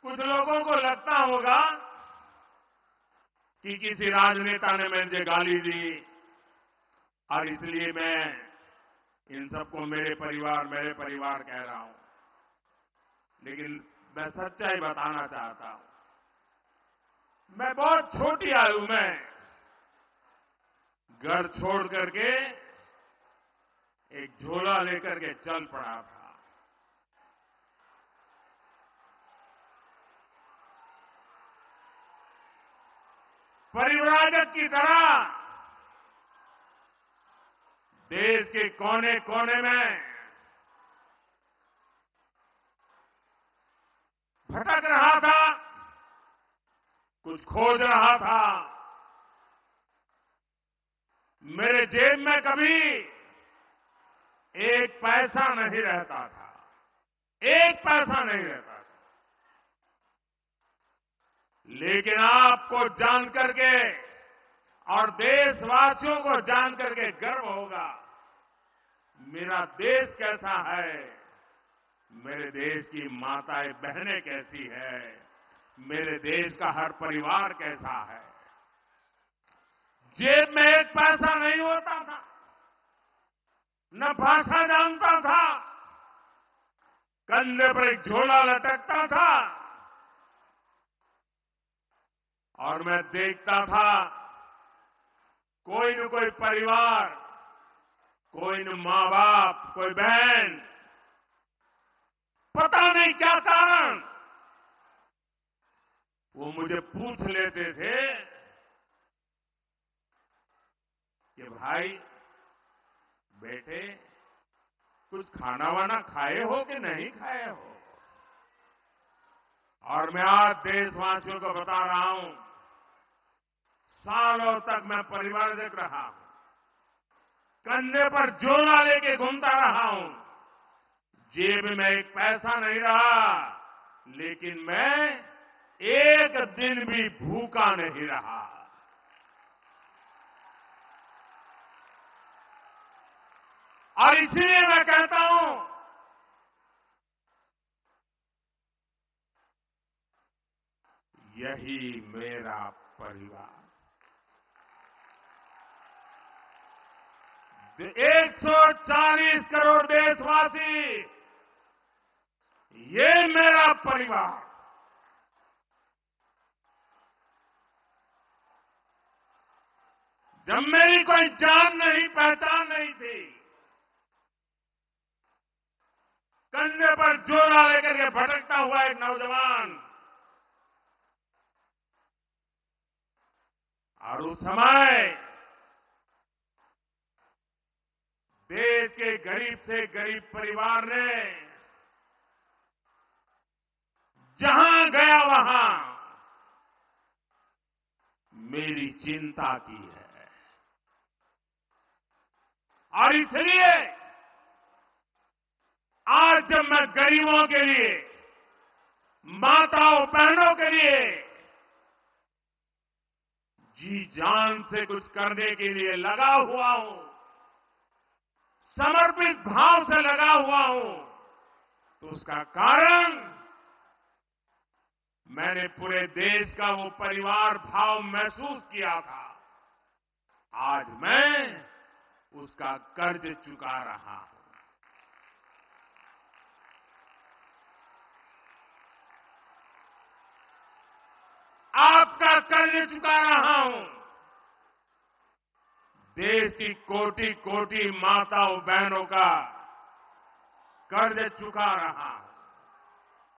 कुछ लोगों को लगता होगा कि किसी राजनेता ने मुझे गाली दी और इसलिए मैं इन सबको मेरे परिवार कह रहा हूं। लेकिन मैं सच्चाई बताना चाहता हूं। मैं बहुत छोटी आयु में घर छोड़ करके एक झोला लेकर के चल पड़ा था। परिव्राजक की तरह देश के कोने कोने में भटक रहा था, कुछ खोज रहा था। मेरे जेब में कभी एक पैसा नहीं रहता था, एक पैसा नहीं रहता था। लेकिन आपको जान करके और देशवासियों को जान करके गर्व होगा, मेरा देश कैसा है, मेरे देश की माताएं बहनें कैसी है, मेरे देश का हर परिवार कैसा है। जेब में एक पैसा नहीं होता था, न भाषा जानता था, कंधे पर एक झोला लटकता था और मैं देखता था कोई न कोई परिवार, कोई न मां बाप, कोई बहन, पता नहीं क्या कारण वो मुझे पूछ लेते थे कि भाई बेटे कुछ खाना वाना खाए हो कि नहीं खाए हो। और मैं आज देशवासियों को बता रहा हूं, सालों तक मैं परिवारजक रहा हूं, कंधे पर झोला लेके घूमता रहा हूं, जेब में एक पैसा नहीं रहा, लेकिन मैं एक दिन भी भूखा नहीं रहा। और इसलिए मैं कहता हूं, यही मेरा परिवार। 140 करोड़ देशवासी, ये मेरा परिवार। जब मेरी कोई जान नहीं, पहचान नहीं थी, कंधे पर झोला लेकर के भटकता हुआ एक नौजवान, और उस समय देश के गरीब से गरीब परिवार ने जहां गया वहां मेरी चिंता की है। और इसलिए आज जब मैं गरीबों के लिए, माताओं बहनों के लिए जी जान से कुछ करने के लिए लगा हुआ हूं, समर्पित भाव से लगा हुआ हूं, तो उसका कारण मैंने पूरे देश का वो परिवार भाव महसूस किया था। आज मैं उसका कर्ज चुका रहा हूं। आपका कर्ज चुका रहा हूं। देश की कोटि कोटि माताओं बहनों का कर्ज चुका रहा हूं।